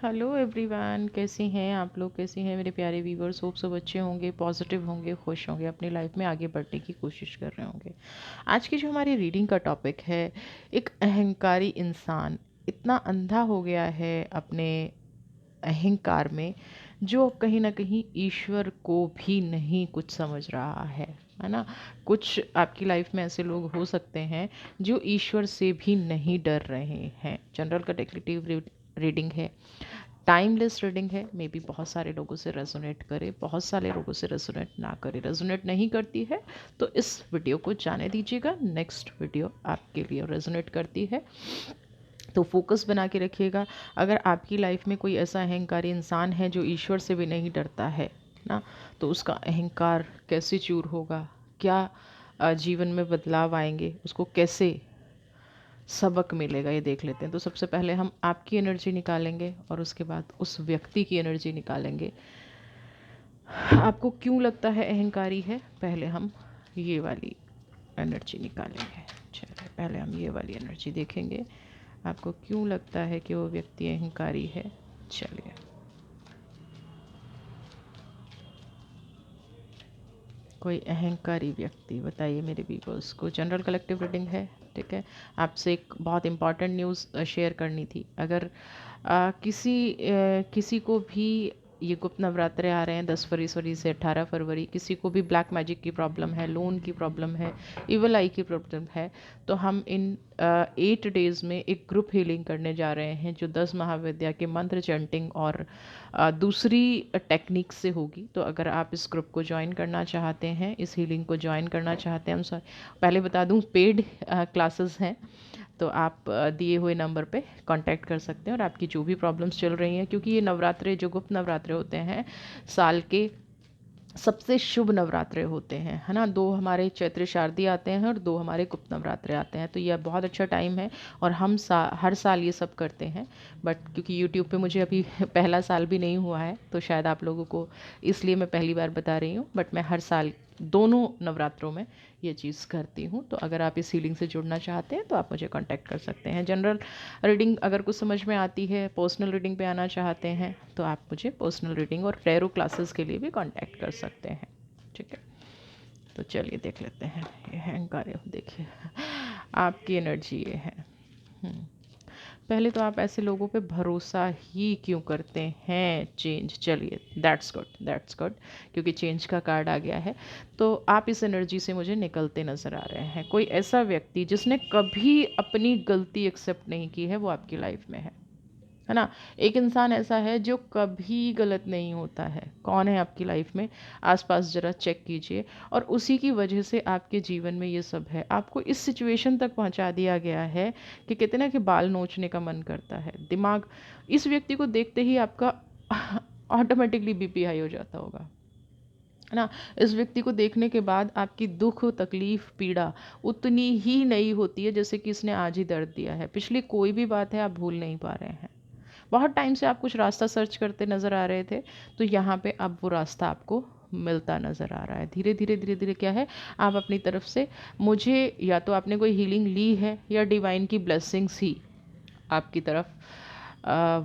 Hello everyone, कैसी हैं आप लोग? कैसी हैं मेरे प्यारे व्यूवर्स? होप सब अच्छे होंगे, पॉजिटिव होंगे, खुश होंगे, अपनी लाइफ में आगे बढ़ने की कोशिश कर रहे होंगे। आज की जो हमारी रीडिंग का टॉपिक है, एक अहंकारी इंसान इतना अंधा हो गया है अपने अहंकार में, जो कहीं ना कहीं ईश्वर को भी नहीं कुछ समझ रहा है ना। कुछ आपकी लाइफ में ऐसे लोग हो सकते हैं जो ईश्वर से भी नहीं डर रहे हैं। जनरल कलेक्टिव रीडिंग है, टाइमलेस रीडिंग है। मे बी बहुत सारे लोगों से रेजोनेट करे, बहुत सारे लोगों से रेजोनेट ना करे। रेजोनेट नहीं करती है तो इस वीडियो को जाने दीजिएगा। नेक्स्ट वीडियो आपके लिए रेजोनेट करती है तो फोकस बना के रखिएगा। अगर आपकी लाइफ में कोई ऐसा अहंकारी इंसान है जो ईश्वर से भी नहीं डरता है ना, तो उसका अहंकार कैसे चूर होगा, क्या जीवन में बदलाव आएंगे, उसको कैसे सबक मिलेगा, ये देख लेते हैं। तो सबसे पहले हम आपकी एनर्जी निकालेंगे और उसके बाद उस व्यक्ति की एनर्जी निकालेंगे। आपको क्यों लगता है अहंकारी है, पहले हम ये वाली एनर्जी निकालेंगे। चलिए पहले हम ये वाली एनर्जी देखेंगे, आपको क्यों लगता है कि वो व्यक्ति अहंकारी है। चलिए, कोई अहंकारी व्यक्ति बताइए मेरे व्यूअर्स को। जनरल कलेक्टिव रीडिंग है, ठीक है। आपसे एक बहुत इम्पॉर्टेंट न्यूज़ शेयर करनी थी। अगर किसी को भी ये गुप्त नवरात्रे आ रहे हैं 10 फरवरी से 18 फरवरी, किसी को भी ब्लैक मैजिक की प्रॉब्लम है, लोन की प्रॉब्लम है, इवल आई की प्रॉब्लम है, तो हम इन 8 डेज़ में एक ग्रुप हीलिंग करने जा रहे हैं जो 10 महाविद्या के मंत्र चैंटिंग और दूसरी टेक्निक से होगी। तो अगर आप इस ग्रुप को ज्वाइन करना चाहते हैं, इस हीलिंग को ज्वाइन करना चाहते हैं, हम सॉरी पहले बता दूं, पेड क्लासेस हैं। तो आप दिए हुए नंबर पे कांटेक्ट कर सकते हैं और आपकी जो भी प्रॉब्लम्स चल रही हैं, क्योंकि ये नवरात्रे जो गुप्त नवरात्रे होते हैं, साल के सबसे शुभ नवरात्रे होते हैं, है ना। 2 हमारे चैत्र शारदीय आते हैं और 2 हमारे गुप्त नवरात्रे आते हैं। तो यह बहुत अच्छा टाइम है और हम हर साल ये सब करते हैं। बट क्योंकि यूट्यूब पे मुझे अभी पहला साल भी नहीं हुआ है, तो शायद आप लोगों को इसलिए मैं पहली बार बता रही हूँ। बट मैं हर साल दोनों नवरात्रों में ये चीज़ करती हूँ। तो अगर आप इस हीलिंग से जुड़ना चाहते हैं तो आप मुझे कांटेक्ट कर सकते हैं। जनरल रीडिंग अगर कुछ समझ में आती है, पर्सनल रीडिंग पे आना चाहते हैं, तो आप मुझे पर्सनल रीडिंग और टैरो क्लासेस के लिए भी कांटेक्ट कर सकते हैं, ठीक है। तो चलिए देख लेते हैं। ये अहंकार, देखिए आपकी एनर्जी ये है। पहले तो आप ऐसे लोगों पे भरोसा ही क्यों करते हैं? चेंज, चलिए दैट्स गुड, दैट्स गुड, क्योंकि चेंज का कार्ड आ गया है। तो आप इस एनर्जी से मुझे निकलते नज़र आ रहे हैं। कोई ऐसा व्यक्ति जिसने कभी अपनी गलती एक्सेप्ट नहीं की है, वो आपकी लाइफ में है ना। एक इंसान ऐसा है जो कभी गलत नहीं होता है। कौन है आपकी लाइफ में? आसपास ज़रा चेक कीजिए। और उसी की वजह से आपके जीवन में ये सब है। आपको इस सिचुएशन तक पहुंचा दिया गया है कि कहते ना कि बाल नोचने का मन करता है। दिमाग इस व्यक्ति को देखते ही आपका ऑटोमेटिकली बीपी हाई हो जाता होगा, है ना। इस व्यक्ति को देखने के बाद आपकी दुख, तकलीफ, पीड़ा उतनी ही नहीं होती है जैसे कि इसने आज ही दर्द दिया है। पिछली कोई भी बात है आप भूल नहीं पा रहे हैं। बहुत टाइम से आप कुछ रास्ता सर्च करते नज़र आ रहे थे, तो यहाँ पे अब वो रास्ता आपको मिलता नज़र आ रहा है। धीरे धीरे धीरे धीरे क्या है, आप अपनी तरफ से, मुझे या तो आपने कोई हीलिंग ली है या डिवाइन की ब्लेसिंग्स ही आपकी तरफ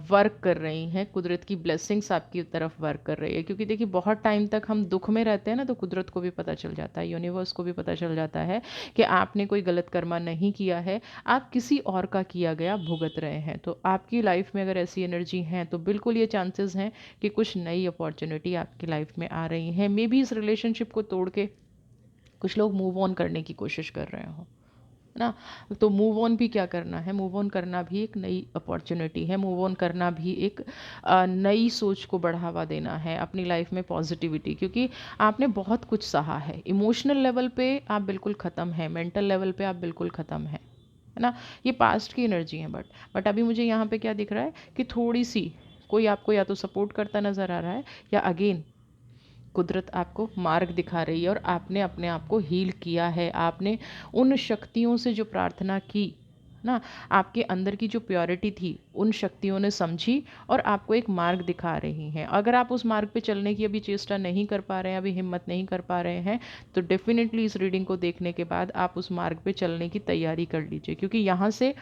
वर्क कर रही हैं। कुदरत की ब्लेसिंग्स आपकी तरफ वर्क कर रही है। क्योंकि देखिए बहुत टाइम तक हम दुख में रहते हैं ना, तो कुदरत को भी पता चल जाता है, यूनिवर्स को भी पता चल जाता है कि आपने कोई गलत कर्मा नहीं किया है, आप किसी और का किया गया भुगत रहे हैं। तो आपकी लाइफ में अगर ऐसी एनर्जी हैं तो बिल्कुल ये चांसेस हैं कि कुछ नई अपॉर्चुनिटी आपकी लाइफ में आ रही हैं। मे बी इस रिलेशनशिप को तोड़ के कुछ लोग मूव ऑन करने की कोशिश कर रहे हो ना। तो मूव ऑन भी क्या करना है, मूव ऑन करना भी एक नई अपॉर्चुनिटी है। मूव ऑन करना भी एक नई सोच को बढ़ावा देना है अपनी लाइफ में, पॉजिटिविटी। क्योंकि आपने बहुत कुछ सहा है। इमोशनल लेवल पे आप बिल्कुल ख़त्म है, मेंटल लेवल पे आप बिल्कुल ख़त्म है ना। ये पास्ट की एनर्जी है। बट अभी मुझे यहाँ पे क्या दिख रहा है कि थोड़ी सी कोई आपको या तो सपोर्ट करता नज़र आ रहा है, या अगेन कुदरत आपको मार्ग दिखा रही है और आपने अपने आप को हील किया है। आपने उन शक्तियों से जो प्रार्थना की ना, आपके अंदर की जो प्योरिटी थी, उन शक्तियों ने समझी और आपको एक मार्ग दिखा रही हैं। अगर आप उस मार्ग पे चलने की अभी चेष्टा नहीं कर पा रहे हैं, अभी हिम्मत नहीं कर पा रहे हैं, तो डेफिनेटली इस रीडिंग को देखने के बाद आप उस मार्ग पे चलने की तैयारी कर लीजिए। क्योंकि यहाँ से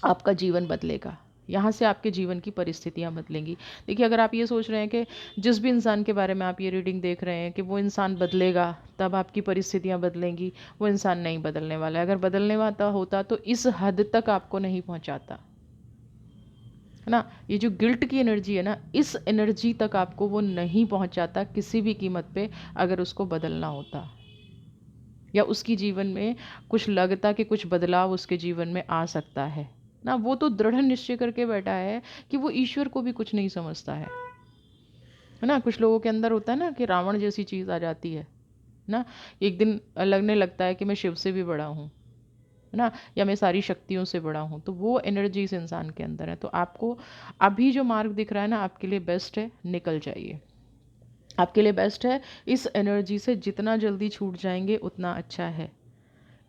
आपका जीवन बदलेगा। यहाँ से आपके जीवन की परिस्थितियाँ बदलेंगी। देखिए, अगर आप ये सोच रहे हैं कि जिस भी इंसान के बारे में आप ये रीडिंग देख रहे हैं कि वो इंसान बदलेगा तब आपकी परिस्थितियाँ बदलेंगी, वो इंसान नहीं बदलने वाला है। अगर बदलने वाला होता तो इस हद तक आपको नहीं पहुँचाता, है ना। ये जो गिल्ट की एनर्जी है ना, इस एनर्जी तक आपको वो नहीं पहुँचाता किसी भी कीमत पे, अगर उसको बदलना होता या उसकी जीवन में कुछ लगता कि कुछ बदलाव उसके जीवन में आ सकता है ना। वो तो दृढ़ निश्चय करके बैठा है कि वो ईश्वर को भी कुछ नहीं समझता है ना। कुछ लोगों के अंदर होता है ना कि रावण जैसी चीज़ आ जाती है ना, एक दिन लगने लगता है कि मैं शिव से भी बड़ा हूँ, है ना, या मैं सारी शक्तियों से बड़ा हूँ। तो वो एनर्जी इस इंसान के अंदर है। तो आपको अभी जो मार्ग दिख रहा है ना, आपके लिए बेस्ट है, निकल जाइए, आपके लिए बेस्ट है। इस एनर्जी से जितना जल्दी छूट जाएंगे उतना अच्छा है।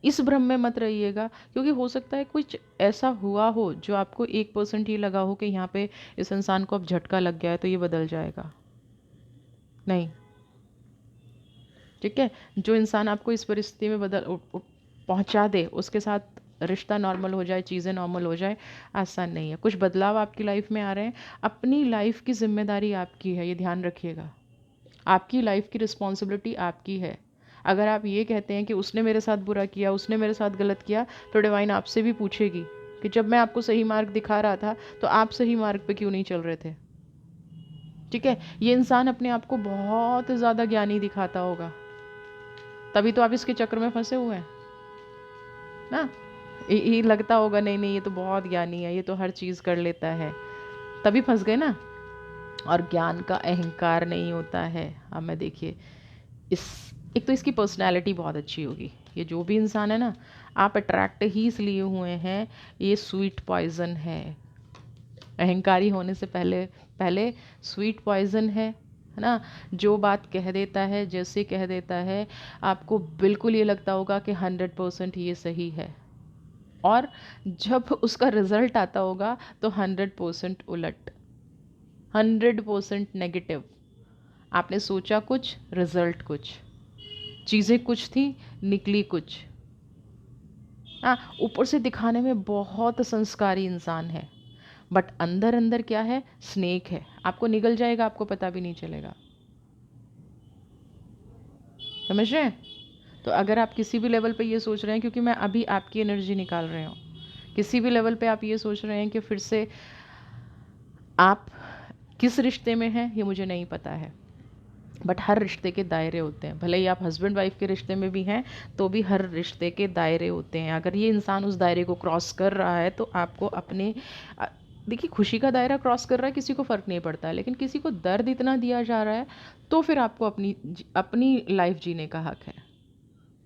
इस भ्रम में मत रहिएगा, क्योंकि हो सकता है कुछ ऐसा हुआ हो जो आपको 1% ही लगा हो कि यहाँ पे इस इंसान को अब झटका लग गया है तो ये बदल जाएगा। नहीं, ठीक है। जो इंसान आपको इस परिस्थिति में पहुंचा दे, उसके साथ रिश्ता नॉर्मल हो जाए, चीज़ें नॉर्मल हो जाए, आसान नहीं है। कुछ बदलाव आपकी लाइफ में आ रहे हैं, अपनी लाइफ की जिम्मेदारी आपकी है, ये ध्यान रखिएगा। आपकी लाइफ की रिस्पॉन्सिबिलिटी आपकी है। अगर आप ये कहते हैं कि उसने मेरे साथ बुरा किया, उसने मेरे साथ गलत किया, तो डिवाइन आपसे भी पूछेगी कि जब मैं आपको सही मार्ग दिखा रहा था तो आप सही मार्ग पे क्यों नहीं चल रहे थे। ठीक है, ये इंसान अपने आप को बहुत ज़्यादा ज्ञानी दिखाता होगा, तभी तो आप इसके चक्र में फंसे हुए हैं ना। ये लगता होगा नहीं नहीं, ये तो बहुत ज्ञानी है, ये तो हर चीज़ कर लेता है, तभी फंस गए ना। और ज्ञान का अहंकार नहीं होता है। अब मैं देखिए, इस एक तो इसकी पर्सनैलिटी बहुत अच्छी होगी। ये जो भी इंसान है ना, आप अट्रैक्ट ही इसलिए हुए हैं, ये स्वीट पॉइजन है। अहंकारी होने से पहले पहले स्वीट पॉइजन है ना। जो बात कह देता है, जैसे कह देता है, आपको बिल्कुल ये लगता होगा कि 100% ये सही है, और जब उसका रिजल्ट आता होगा तो 100% उलट, 100% नेगेटिव। आपने सोचा कुछ, रिजल्ट कुछ, चीज़ें कुछ थी, निकली कुछ। हाँ, ऊपर से दिखाने में बहुत संस्कारी इंसान है, बट अंदर अंदर क्या है, स्नेक है। आपको निगल जाएगा, आपको पता भी नहीं चलेगा। समझ रहे हैं। तो अगर आप किसी भी लेवल पे ये सोच रहे हैं, क्योंकि मैं अभी आपकी एनर्जी निकाल रही हूँ, किसी भी लेवल पे आप ये सोच रहे हैं कि फिर से आप किस रिश्ते में हैं, ये मुझे नहीं पता है, बट हर रिश्ते के दायरे होते हैं। भले ही आप हस्बैंड वाइफ के रिश्ते में भी हैं, तो भी हर रिश्ते के दायरे होते हैं। अगर ये इंसान उस दायरे को क्रॉस कर रहा है तो आपको अपने देखिए, खुशी का दायरा क्रॉस कर रहा है, किसी को फ़र्क नहीं पड़ता है, लेकिन किसी को दर्द इतना दिया जा रहा है, तो फिर आपको अपनी अपनी लाइफ जीने का हक है।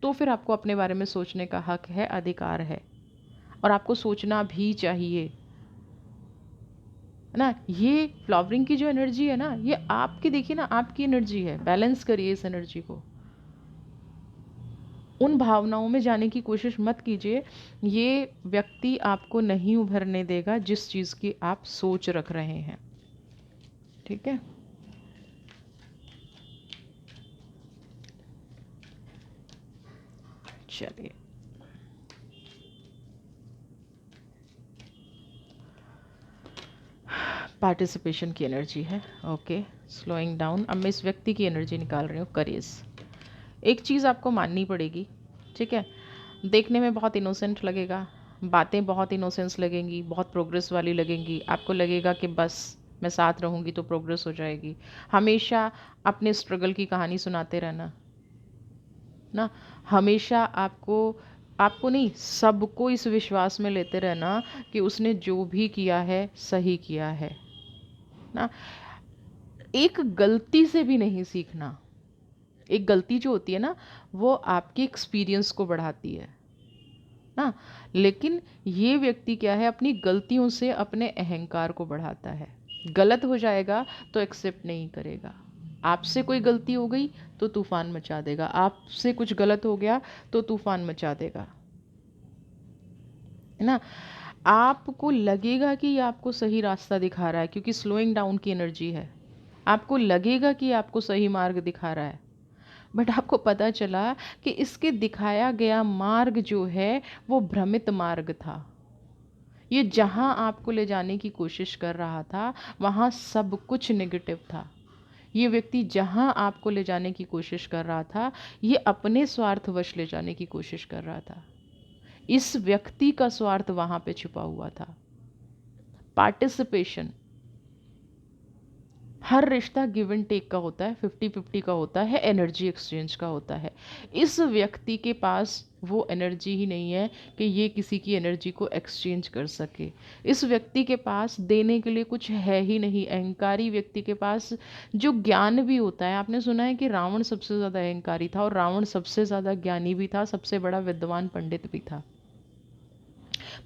तो फिर आपको अपने बारे में सोचने का हक है, अधिकार है, और आपको सोचना भी चाहिए, है ना। ये फ्लावरिंग की जो एनर्जी है ना, ये आपकी, देखिए ना, आपकी एनर्जी है। बैलेंस करिए इस एनर्जी को। उन भावनाओं में जाने की कोशिश मत कीजिए। ये व्यक्ति आपको नहीं उभरने देगा जिस चीज़ की आप सोच रख रहे हैं। ठीक है, चलिए। पार्टिसिपेशन की एनर्जी है, ओके। Slowing down. अब मैं इस व्यक्ति की एनर्जी निकाल रही हूँ, करेज। एक चीज़ आपको माननी पड़ेगी, ठीक है। देखने में बहुत इनोसेंट लगेगा, बातें बहुत इनोसेंस लगेंगी, बहुत प्रोग्रेस वाली लगेंगी। आपको लगेगा कि बस मैं साथ रहूँगी तो प्रोग्रेस हो जाएगी। हमेशा अपने स्ट्रगल की कहानी सुनाते रहना ना। हमेशा आपको आपको नहीं, सबको इस विश्वास में लेते रहना कि उसने जो भी किया है सही किया है ना। एक गलती से भी नहीं सीखना। एक गलती जो होती है ना, वो आपके एक्सपीरियंस को बढ़ाती है ना। लेकिन ये व्यक्ति क्या है, अपनी गलतियों से अपने अहंकार को बढ़ाता है। गलत हो जाएगा तो एक्सेप्ट नहीं करेगा। आपसे कोई गलती हो गई तो तूफान मचा देगा, आपसे कुछ गलत हो गया तो तूफान मचा देगा, है ना। आपको लगेगा कि ये आपको सही रास्ता दिखा रहा है, क्योंकि स्लोइंग डाउन की एनर्जी है। आपको लगेगा कि आपको सही मार्ग दिखा रहा है, बट आपको पता चला कि इसके दिखाया गया मार्ग जो है वो भ्रमित मार्ग था। ये जहाँ आपको ले जाने की कोशिश कर रहा था वहाँ सब कुछ नेगेटिव था। ये व्यक्ति जहाँ आपको ले जाने की कोशिश कर रहा था ये अपने स्वार्थवश ले जाने की कोशिश कर रहा था। इस व्यक्ति का स्वार्थ वहाँ पे छुपा हुआ था। पार्टिसिपेशन, हर रिश्ता गिव एंड टेक का होता है, 50-50 का होता है, एनर्जी एक्सचेंज का होता है। इस व्यक्ति के पास वो एनर्जी ही नहीं है कि ये किसी की एनर्जी को एक्सचेंज कर सके। इस व्यक्ति के पास देने के लिए कुछ है ही नहीं। अहंकारी व्यक्ति के पास जो ज्ञान भी होता है, आपने सुना है कि रावण सबसे ज़्यादा अहंकारी था और रावण सबसे ज़्यादा ज्ञानी भी था, सबसे बड़ा विद्वान पंडित भी था।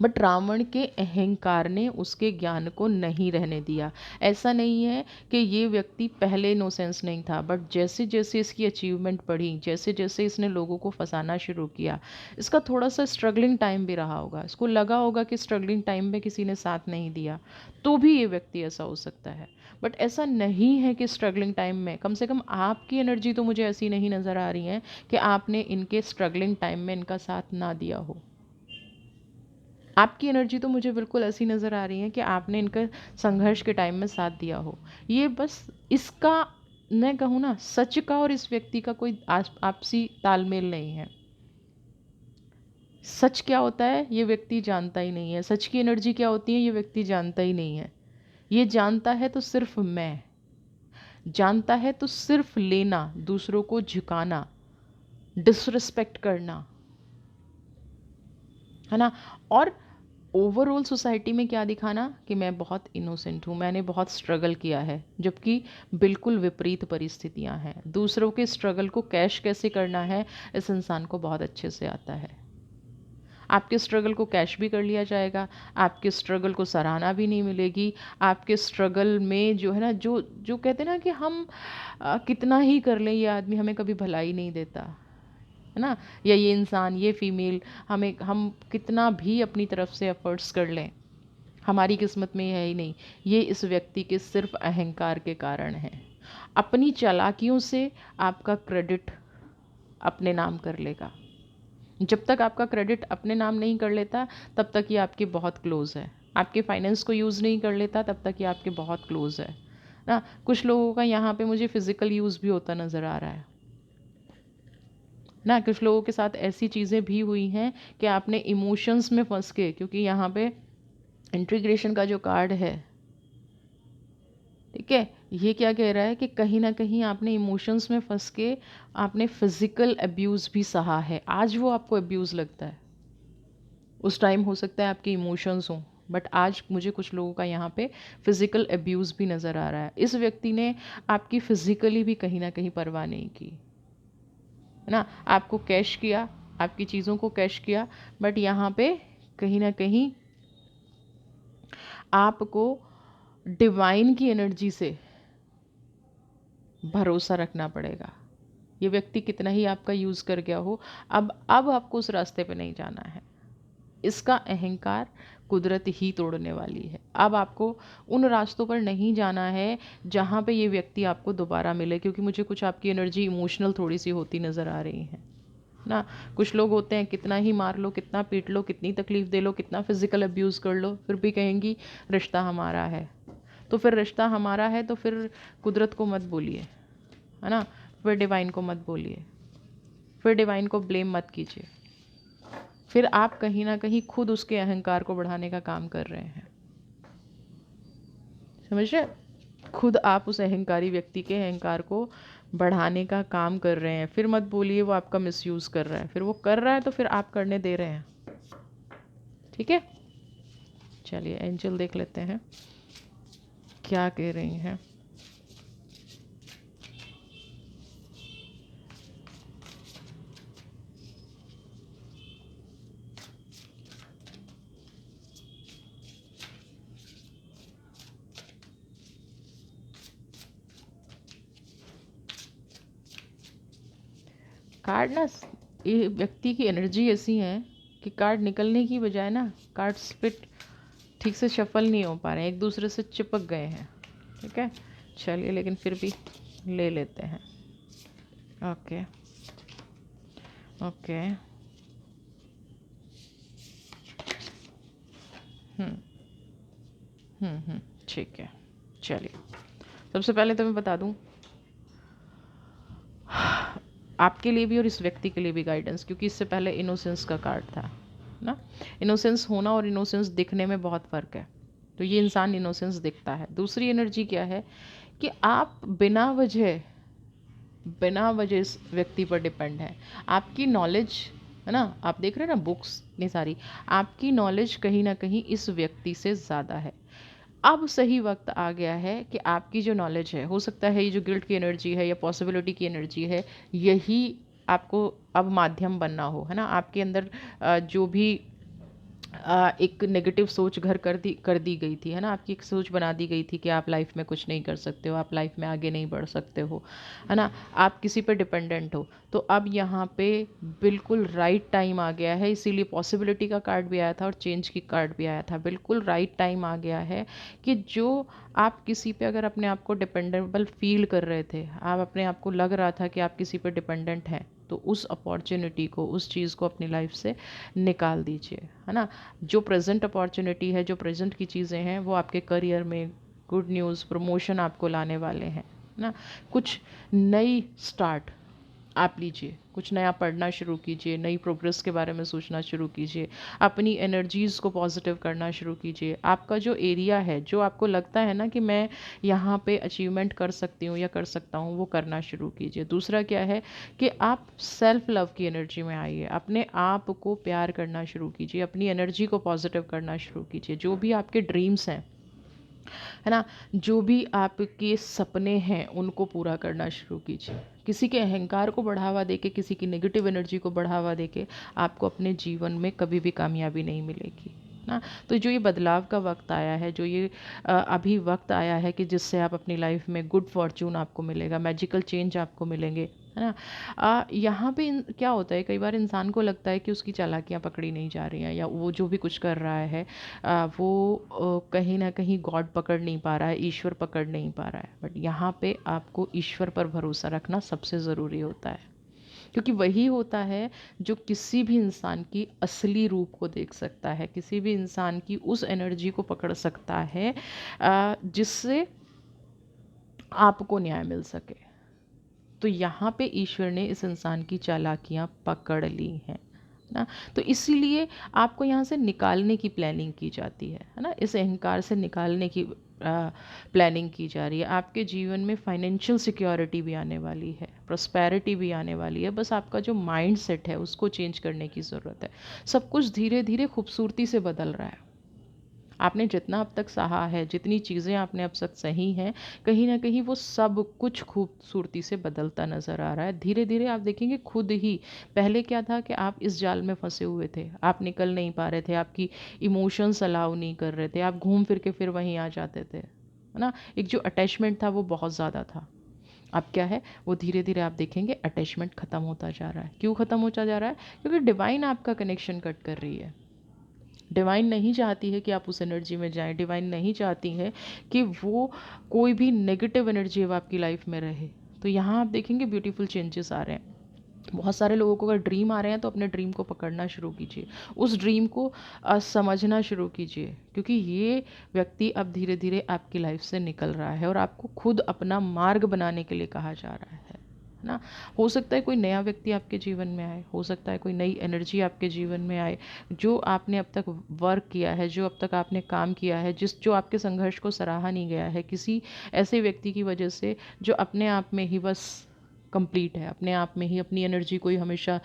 बट रावण के अहंकार ने उसके ज्ञान को नहीं रहने दिया। ऐसा नहीं है कि ये व्यक्ति पहले इनोसेंस नहीं था, बट जैसे जैसे इसकी अचीवमेंट बढ़ी, जैसे जैसे इसने लोगों को फंसाना शुरू किया, इसका थोड़ा सा स्ट्रगलिंग टाइम भी रहा होगा। इसको लगा होगा कि स्ट्रगलिंग टाइम में किसी ने साथ नहीं दिया, तो भी ये व्यक्ति ऐसा हो सकता है। बट ऐसा नहीं है कि स्ट्रगलिंग टाइम में, कम से कम आपकी एनर्जी तो मुझे ऐसी नहीं नज़र आ रही है कि आपने इनके स्ट्रगलिंग टाइम में इनका साथ ना दिया हो। आपकी एनर्जी तो मुझे बिल्कुल ऐसी नज़र आ रही है कि आपने इनका संघर्ष के टाइम में साथ दिया हो। ये बस इसका, मैं कहूँ ना, सच का और इस व्यक्ति का कोई आपसी तालमेल नहीं है। सच क्या होता है ये व्यक्ति जानता ही नहीं है। सच की एनर्जी क्या होती है ये व्यक्ति जानता ही नहीं है। ये जानता है तो सिर्फ मैं, जानता है तो सिर्फ लेना, दूसरों को झुकाना, डिसरिस्पेक्ट करना, है ना। और ओवरऑल सोसाइटी में क्या दिखाना कि मैं बहुत इनोसेंट हूँ, मैंने बहुत स्ट्रगल किया है, जबकि बिल्कुल विपरीत परिस्थितियाँ हैं। दूसरों के स्ट्रगल को कैश कैसे करना है इस इंसान को बहुत अच्छे से आता है। आपके स्ट्रगल को कैश भी कर लिया जाएगा, आपके स्ट्रगल को सराहना भी नहीं मिलेगी। आपके स्ट्रगल में जो है ना, जो जो कहते हैं ना कि हम कितना ही कर लें ये आदमी हमें कभी भलाई नहीं देता, है ना। या ये इंसान, ये फीमेल, हम कितना भी अपनी तरफ से एफर्ट्स कर लें, हमारी किस्मत में है ही नहीं। ये इस व्यक्ति के सिर्फ अहंकार के कारण है। अपनी चालाकियों से आपका क्रेडिट अपने नाम कर लेगा। जब तक आपका क्रेडिट अपने नाम नहीं कर लेता तब तक ये आपके बहुत क्लोज है। आपके फाइनेंस को यूज़ नहीं कर लेता तब तक ये आपके बहुत क्लोज है ना। कुछ लोगों का यहाँ पे मुझे फिज़िकल यूज़ भी होता नज़र आ रहा है ना। कुछ लोगों के साथ ऐसी चीज़ें भी हुई हैं कि आपने इमोशंस में फंस के, क्योंकि यहाँ पे इंटीग्रेशन का जो कार्ड है, ठीक है, ये क्या कह रहा है कि कहीं ना कहीं आपने इमोशंस में फंस के आपने फिज़िकल अब्यूज़ भी सहा है। आज वो आपको अब्यूज़ लगता है, उस टाइम हो सकता है आपके इमोशंस हों, बट आज मुझे कुछ लोगों का यहाँ पे फिज़िकल अब्यूज़ भी नज़र आ रहा है। इस व्यक्ति ने आपकी फ़िज़िकली भी कहीं ना कहीं परवाह नहीं की, है ना। आपको कैश किया, आपकी चीज़ों को कैश किया, बट यहाँ पे कहीं ना कहीं आपको डिवाइन की एनर्जी से भरोसा रखना पड़ेगा। ये व्यक्ति कितना ही आपका यूज़ कर गया हो, अब आपको उस रास्ते पे नहीं जाना है। इसका अहंकार कुदरत ही तोड़ने वाली है। अब आपको उन रास्तों पर नहीं जाना है जहाँ पे ये व्यक्ति आपको दोबारा मिले, क्योंकि मुझे कुछ आपकी एनर्जी इमोशनल थोड़ी सी होती नज़र आ रही है ना। कुछ लोग होते हैं, कितना ही मार लो, कितना पीट लो, कितनी तकलीफ़ दे लो, कितना फिज़िकल अब्यूज़ कर लो, फिर भी कहेंगी रिश्ता हमारा है। तो फिर रिश्ता हमारा है तो फिर कुदरत को मत बोलिए, है ना। फिर डिवाइन को मत बोलिए, फिर डिवाइन को ब्लेम मत कीजिए। फिर आप कहीं ना कहीं खुद उसके अहंकार को बढ़ाने का काम कर रहे हैं, समझ रहे। खुद आप उस अहंकारी व्यक्ति के अहंकार को बढ़ाने का काम कर रहे हैं। फिर मत बोलिए वो आपका मिसयूज़ कर रहा है, फिर वो कर रहा है तो फिर आप करने दे रहे हैं, ठीक है। चलिए एंजल देख लेते हैं क्या कह रही हैं। कार्ड ना, ये व्यक्ति की एनर्जी ऐसी है कि कार्ड निकलने की बजाय ना कार्ड स्प्लिट ठीक से शफल नहीं हो पा रहे हैं, एक दूसरे से चिपक गए हैं, ठीक है। चलिए लेकिन फिर भी ले लेते हैं। ओके ओके हम्म ठीक है। चलिए, सबसे पहले तो मैं बता दूं आपके लिए भी और इस व्यक्ति के लिए भी गाइडेंस, क्योंकि इससे पहले इनोसेंस का कार्ड था ना। इनोसेंस होना और इनोसेंस दिखने में बहुत फ़र्क है। तो ये इंसान इनोसेंस दिखता है। दूसरी एनर्जी क्या है कि आप बिना वजह इस व्यक्ति पर डिपेंड है। आपकी नॉलेज है ना, आप देख रहे हैं ना बुक्स इतनी सारी, आपकी नॉलेज कहीं ना कहीं इस व्यक्ति से ज़्यादा है। अब सही वक्त आ गया है कि आपकी जो नॉलेज है, हो सकता है ये जो गिल्ट की एनर्जी है या पॉसिबिलिटी की एनर्जी है, यही आपको अब माध्यम बनना हो, है ना। आपके अंदर जो भी एक नेगेटिव सोच घर कर दी गई थी, है ना। आपकी एक सोच बना दी गई थी कि आप लाइफ में कुछ नहीं कर सकते हो, आप लाइफ में आगे नहीं बढ़ सकते हो, है ना। आप किसी पे डिपेंडेंट हो। तो अब यहाँ पे बिल्कुल राइट टाइम आ गया है। इसीलिए पॉसिबिलिटी का कार्ड भी आया था और चेंज की कार्ड भी आया था। बिल्कुल राइट टाइम आ गया है कि जो आप किसी पे अगर अपने आप को डिपेंडेबल फील कर रहे थे, आप अपने आप को लग रहा था कि आप किसी पे डिपेंडेंट हैं, तो उस अपॉर्चुनिटी को, उस चीज़ को अपनी लाइफ से निकाल दीजिए, है ना। जो प्रेजेंट अपॉर्चुनिटी है, जो प्रेजेंट की चीज़ें हैं, वो आपके करियर में गुड न्यूज़, प्रमोशन आपको लाने वाले हैं, है ना। कुछ नई स्टार्ट आप लीजिए, कुछ नया पढ़ना शुरू कीजिए, नई प्रोग्रेस के बारे में सोचना शुरू कीजिए, अपनी एनर्जीज़ को पॉजिटिव करना शुरू कीजिए। आपका जो एरिया है, जो आपको लगता है ना कि मैं यहाँ पे अचीवमेंट कर सकती हूँ या कर सकता हूँ, वो करना शुरू कीजिए। दूसरा क्या है कि आप सेल्फ लव की एनर्जी में आइए, अपने आप को प्यार करना शुरू कीजिए, अपनी एनर्जी को पॉजिटिव करना शुरू कीजिए। जो भी आपके ड्रीम्स हैं, है ना, जो भी आपके सपने हैं, उनको पूरा करना शुरू कीजिए। किसी के अहंकार को बढ़ावा देके, किसी की नेगेटिव एनर्जी को बढ़ावा देके आपको अपने जीवन में कभी भी कामयाबी नहीं मिलेगी ना। तो जो ये बदलाव का वक्त आया है, जो ये अभी वक्त आया है कि जिससे आप अपनी लाइफ में गुड फॉर्चून आपको मिलेगा, मैजिकल चेंज आपको मिलेंगे, है ना। यहाँ पे क्या होता है, कई बार इंसान को लगता है कि उसकी चालाकियाँ पकड़ी नहीं जा रही हैं, या वो जो भी कुछ कर रहा है वो कहीं ना कहीं गॉड पकड़ नहीं पा रहा है, ईश्वर पकड़ नहीं पा रहा है। बट यहाँ पे आपको ईश्वर पर भरोसा रखना सबसे ज़रूरी होता है, क्योंकि वही होता है जो किसी भी इंसान की असली रूप को देख सकता है, किसी भी इंसान की उस एनर्जी को पकड़ सकता है जिससे आपको न्याय मिल सके। तो यहाँ पे ईश्वर ने इस इंसान की चालाकियाँ पकड़ ली हैं ना। तो इसीलिए आपको यहाँ से निकालने की प्लानिंग की जाती है ना। इस अहंकार से निकालने की प्लानिंग की जा रही है। आपके जीवन में फाइनेंशियल सिक्योरिटी भी आने वाली है, प्रॉस्पेरिटी भी आने वाली है। बस आपका जो माइंड सेट है उसको चेंज करने की ज़रूरत है। सब कुछ धीरे धीरे खूबसूरती से बदल रहा है। आपने जितना अब तक सहा है, जितनी चीज़ें आपने अब तक सही हैं, कहीं ना कहीं वो सब कुछ खूबसूरती से बदलता नज़र आ रहा है। धीरे धीरे आप देखेंगे खुद ही। पहले क्या था कि आप इस जाल में फंसे हुए थे, आप निकल नहीं पा रहे थे, आपकी इमोशंस अलाउ नहीं कर रहे थे, आप घूम फिर के फिर वहीं आ जाते थे, है ना। एक जो अटैचमेंट था वो बहुत ज़्यादा था। अब क्या है, वो धीरे धीरे आप देखेंगे अटैचमेंट ख़त्म होता जा रहा है। क्यों ख़त्म होता जा रहा है? क्योंकि डिवाइन आपका कनेक्शन कट कर रही है। डिवाइन नहीं चाहती है कि आप उस एनर्जी में जाएं। डिवाइन नहीं चाहती है कि वो कोई भी नेगेटिव एनर्जी अब आपकी लाइफ में रहे। तो यहाँ आप देखेंगे ब्यूटीफुल चेंजेस आ रहे हैं। बहुत सारे लोगों को अगर ड्रीम आ रहे हैं तो अपने ड्रीम को पकड़ना शुरू कीजिए, उस ड्रीम को समझना शुरू कीजिए, क्योंकि ये व्यक्ति अब धीरे धीरे आपकी लाइफ से निकल रहा है और आपको खुद अपना मार्ग बनाने के लिए कहा जा रहा है ना। हो सकता है कोई नया व्यक्ति आपके जीवन में आए, हो सकता है कोई नई एनर्जी आपके जीवन में आए। जो आपने अब तक वर्क किया है, जो अब तक आपने काम किया है, जो आपके संघर्ष को सराहा नहीं गया है, किसी ऐसे व्यक्ति की वजह से जो अपने आप में ही बस कंप्लीट है, अपने आप में ही अपनी एनर्जी को ही हमेशा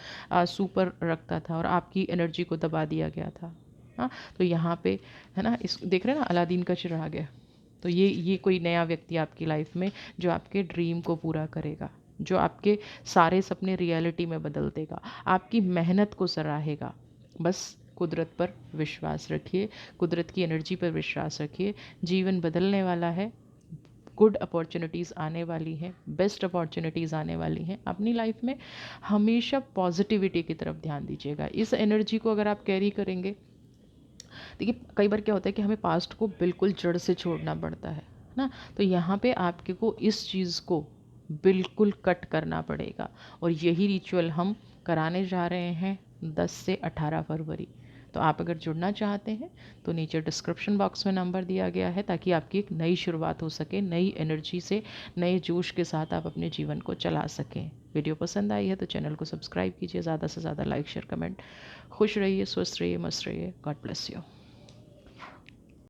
सुपर रखता था और आपकी एनर्जी को दबा दिया गया था। हाँ, तो यहाँ पे है ना, इस देख रहे हैं ना, अलादीन का चिराग है। तो ये कोई नया व्यक्ति आपकी लाइफ में जो आपके ड्रीम को पूरा करेगा, जो आपके सारे सपने रियलिटी में बदल देगा, आपकी मेहनत को सराहेगा। बस कुदरत पर विश्वास रखिए, कुदरत की एनर्जी पर विश्वास रखिए। जीवन बदलने वाला है, गुड अपॉर्चुनिटीज़ आने वाली हैं, बेस्ट अपॉर्चुनिटीज़ आने वाली हैं अपनी लाइफ में। हमेशा पॉजिटिविटी की तरफ ध्यान दीजिएगा। इस एनर्जी को अगर आप कैरी करेंगे, देखिए कई बार क्या होता है कि हमें पास्ट को बिल्कुल जड़ से छोड़ना पड़ता है ना। तो यहाँ पे आपके को इस चीज़ को बिल्कुल कट करना पड़ेगा, और यही रिचुअल हम कराने जा रहे हैं 10 से 18 फरवरी। तो आप अगर जुड़ना चाहते हैं तो नीचे डिस्क्रिप्शन बॉक्स में नंबर दिया गया है, ताकि आपकी एक नई शुरुआत हो सके, नई एनर्जी से, नए जोश के साथ आप अपने जीवन को चला सकें। वीडियो पसंद आई है तो चैनल को सब्सक्राइब कीजिए, ज़्यादा से ज़्यादा लाइक शेयर कमेंट। खुश रहिए, स्वस्थ रहिए, मस्त रहिए। God bless you.